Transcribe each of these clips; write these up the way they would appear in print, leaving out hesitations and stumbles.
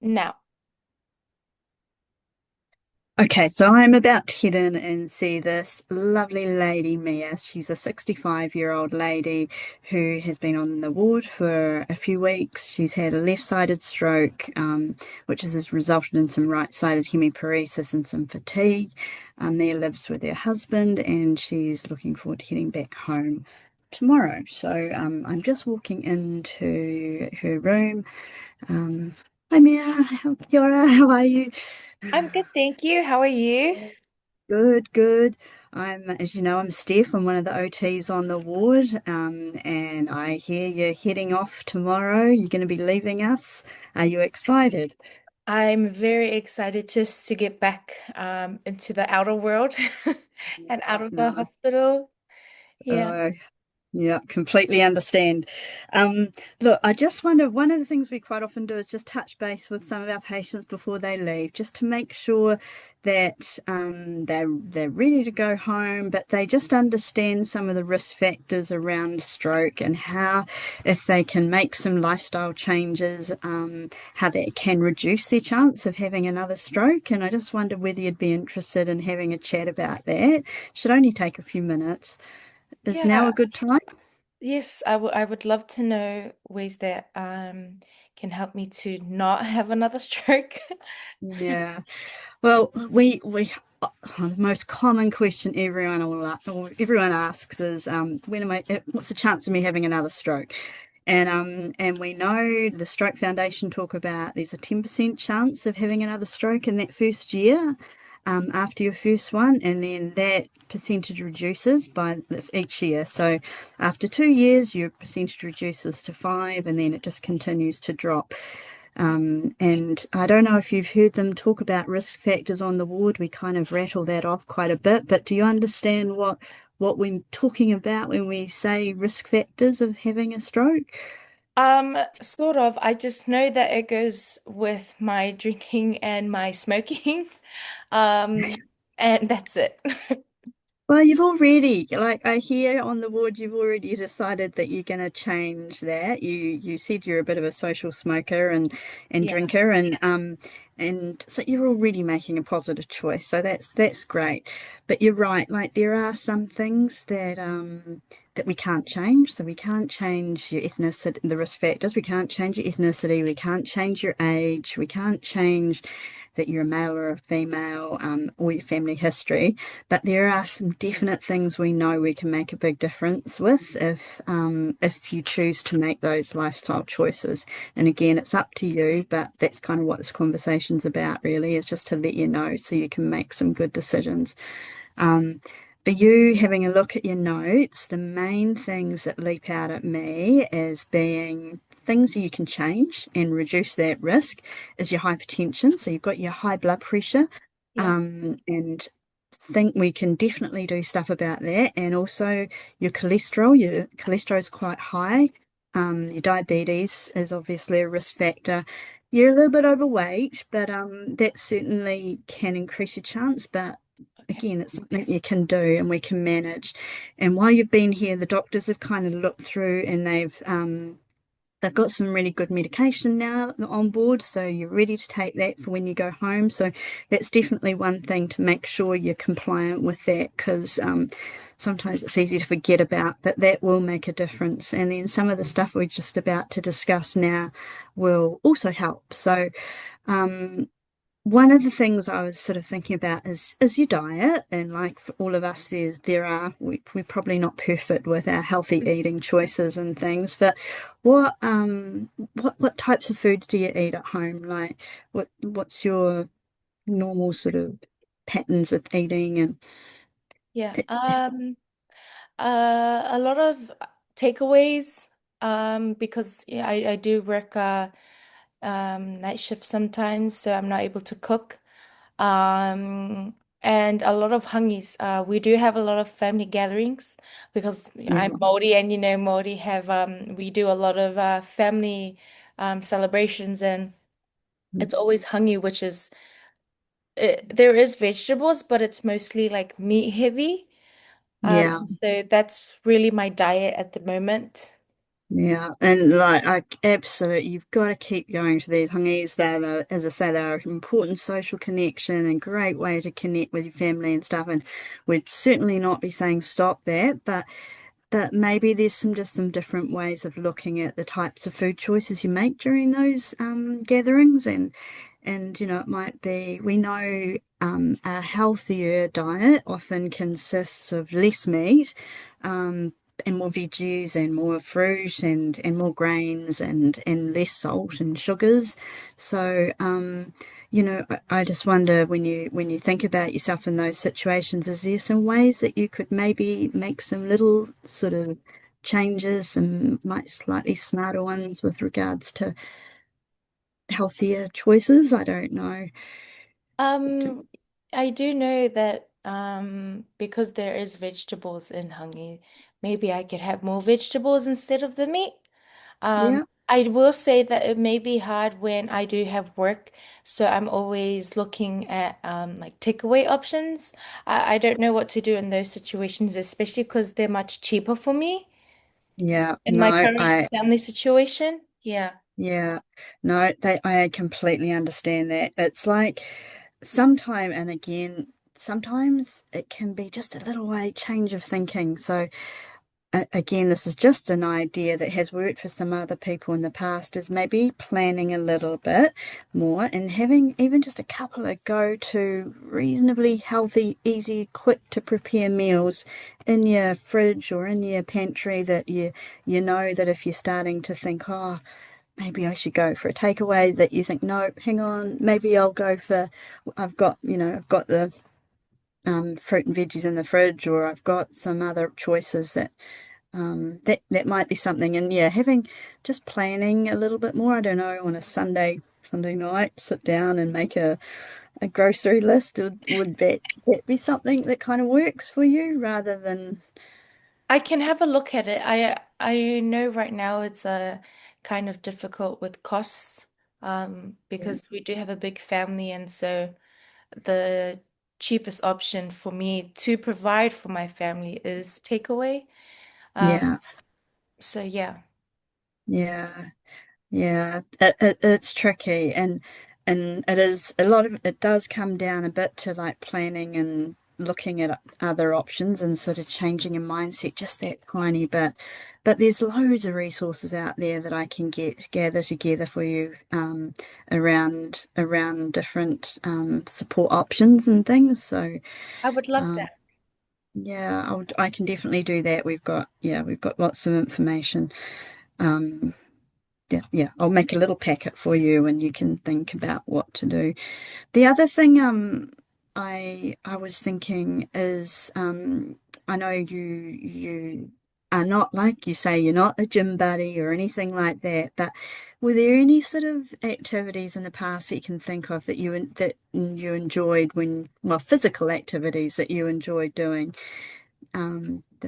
Now, Okay, so I'm about to head in and see this lovely lady, Mia. She's a 65-year-old lady who has been on the ward for a few weeks. She's had a left-sided stroke, which has resulted in some right-sided hemiparesis and some fatigue. Mia lives with her husband, and she's looking forward to heading back home tomorrow. So I'm just walking into her room. Um, Hi, Mia. Kia ora, how are you? I'm good, thank you. How are you? Good, good. As you know, I'm Steph. I'm one of the OTs on the ward, and I hear you're heading off tomorrow. You're going to be leaving us. Are you excited? I'm very excited just to get back into the outer world and out of the No. hospital. Yeah. Oh, yeah, completely understand. Um, Look, I just wonder, one of the things we quite often do is just touch base with some of our patients before they leave, just to make sure that they're ready to go home, but they just understand some of the risk factors around stroke and how, if they can make some lifestyle changes, how that can reduce their chance of having another stroke. And I just wonder whether you'd be interested in having a chat about that. Should only take a few minutes. Is now Yeah. a good time? Yes, I would love to know ways that can help me to not have another stroke. Yeah. Well, we the most common question everyone asks is what's the chance of me having another stroke? And we know the Stroke Foundation talk about there's a 10% chance of having another stroke in that first year, after your first one, and then that percentage reduces by each year. So after 2 years, your percentage reduces to five, and then it just continues to drop. And I don't know if you've heard them talk about risk factors on the ward. We kind of rattle that off quite a bit, but do you understand what we're talking about when we say risk factors of having a stroke? Sort of. I just know that it goes with my drinking and my smoking. Um, and that's it. Well, you've already, like I hear on the ward, you've already decided that you're going to change that. You said you're a bit of a social smoker and Yeah. drinker, and so you're already making a positive choice. So that's great. But you're right, like there are some things that we can't change. So we can't change your ethnicity, the risk factors. We can't change your ethnicity. We can't change your age. We can't change that you're a male or a female, or your family history. But there are some definite things we know we can make a big difference with if you choose to make those lifestyle choices. And again, it's up to you, but that's kind of what this conversation's about, really, is just to let you know so you can make some good decisions. Um, for you having a look at your notes, the main things that leap out at me as being things that you can change and reduce that risk is your hypertension. So you've got your high blood pressure, Yeah. and think we can definitely do stuff about that. And also your cholesterol is quite high. Your diabetes is obviously a risk factor. You're a little bit overweight, but that certainly can increase your chance. But Okay. again, it's something you can do and we can manage. And while you've been here, the doctors have kind of looked through and they've got some really good medication now on board, so you're ready to take that for when you go home. So that's definitely one thing to make sure you're compliant with that because sometimes it's easy to forget about, but that will make a difference. And then some of the stuff we're just about to discuss now will also help. So um, one of the things I was sort of thinking about is your diet, and like for all of us, we're probably not perfect with our healthy eating choices and things, but what types of foods do you eat at home? Like what's your normal sort of patterns with eating and Yeah. A lot of takeaways, because yeah, I do work night shift sometimes, so I'm not able to cook. And a lot of hangies. We do have a lot of family gatherings because I'm yeah, Maori, and Maori have we do a lot of family celebrations, and it's always hangi, which is there is vegetables, but it's mostly like meat heavy. yeah. So that's really my diet at the moment. Yeah, and like I absolutely, you've got to keep going to these hangis. As I say, they're an important social connection and great way to connect with your family and stuff. And we'd certainly not be saying stop that, but maybe there's some different ways of looking at the types of food choices you make during those gatherings, and it might be we know a healthier diet often consists of less meat, um, and more veggies and more fruit and more grains and less salt and sugars. So I just wonder when you think about yourself in those situations, is there some ways that you could maybe make some little sort of changes, some might slightly smarter ones with regards to healthier choices? I don't know. Just Um, I do know that because there is vegetables in hangi, maybe I could have more vegetables instead of the meat. yeah, I will say that it may be hard when I do have work, so I'm always looking at like takeaway options. I don't know what to do in those situations, especially because they're much cheaper for me yeah, in my no, current family situation. Yeah. yeah, no, I completely understand that. It's like sometime, and again, sometimes it can be just a little way change of thinking. So again, this is just an idea that has worked for some other people in the past, is maybe planning a little bit more and having even just a couple of go-to reasonably healthy, easy, quick to prepare meals in your fridge or in your pantry that you know that if you're starting to think, oh, maybe I should go for a takeaway, that you think, no, hang on, maybe I'll go for, I've got the fruit and veggies in the fridge, or I've got some other choices that might be something. And yeah, having just planning a little bit more. I don't know, on a Sunday night, sit down and make a grocery list. Would that be something that kind of works for you rather than I can have a look at it. I know right now it's kind of difficult with costs because we do have a big family, and so the cheapest option for me to provide for my family is takeaway. Um, yeah, so yeah, yeah. Yeah, it's tricky, and it is a lot of it does come down a bit to like planning and looking at other options and sort of changing your mindset just that tiny bit. But there's loads of resources out there that I can gather together for you around different support options and things. So I would love um, that. yeah, I can definitely do that. We've got lots of information. Um, yeah, I'll make a little packet for you and you can think about what to do. The other thing I was thinking is I know you are not, like you say, you're not a gym buddy or anything like that, but were there any sort of activities in the past that you can think of that you enjoyed physical activities that you enjoyed doing,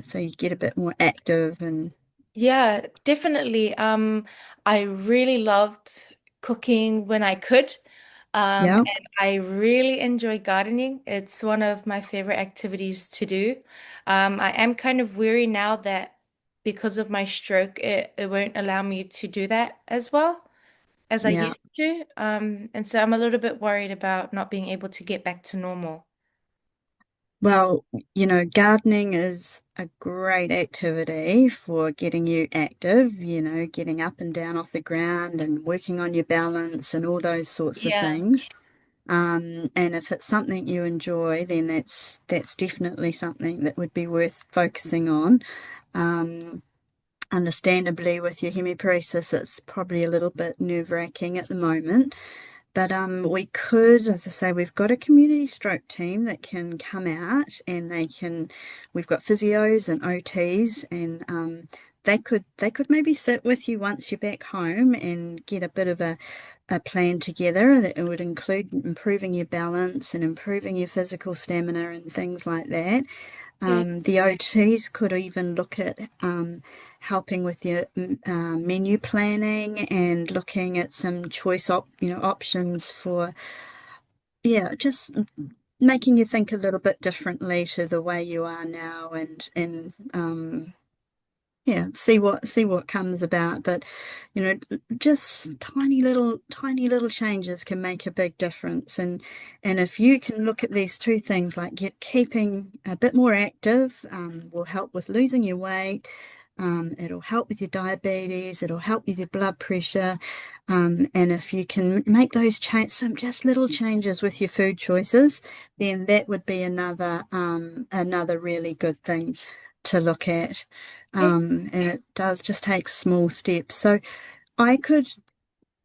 so you get a bit more active and Yeah, definitely. I really loved cooking when I could. yeah, And I really enjoy gardening. It's one of my favorite activities to do. I am kind of weary now that because of my stroke, it won't allow me to do that as well as I yeah. used to. And so I'm a little bit worried about not being able to get back to normal. Well, gardening is a great activity for getting you active, getting up and down off the ground and working on your balance and all those sorts of Yeah. things. And if it's something you enjoy, then that's definitely something that would be worth focusing on. Um, Understandably, with your hemiparesis, it's probably a little bit nerve-wracking at the moment. But we could, as I say, we've got a community stroke team that can come out and we've got physios and OTs, and they could maybe sit with you once you're back home and get a bit of a plan together that it would include improving your balance and improving your physical stamina and things like that. Yeah. The OTs could even look at helping with your menu planning and looking at some options for, yeah, just making you think a little bit differently to the way you are now, and yeah, see what comes about. But you know, just tiny little changes can make a big difference. And if you can look at these two things, like get keeping a bit more active, will help with losing your weight. It'll help with your diabetes. It'll help with your blood pressure. And if you can make those change some just little changes with your food choices, then that would be another really good thing to look at. Okay. And it does just take small steps. So I could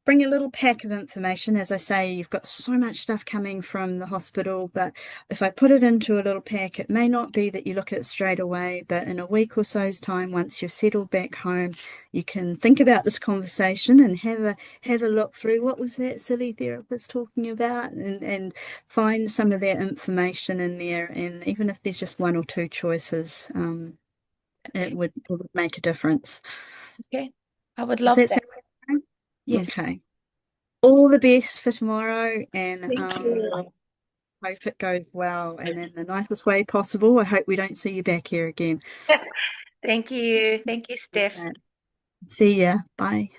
bring a little pack of information. As I say, you've got so much stuff coming from the hospital, but if I put it into a little pack, it may not be that you look at it straight away, but in a week or so's time, once you're settled back home, you can think about this conversation and have a look through what was that silly therapist talking about, and find some of that information in there. And even if there's just one or two choices, it would make a difference. Okay. I would Does love that that. sound okay? Yes. Okay. All the best for tomorrow, and Thank you. hope it goes well and in the nicest way possible. I hope we don't see you back here again. Thank you. Thank you, Steph. Okay. See ya. Bye.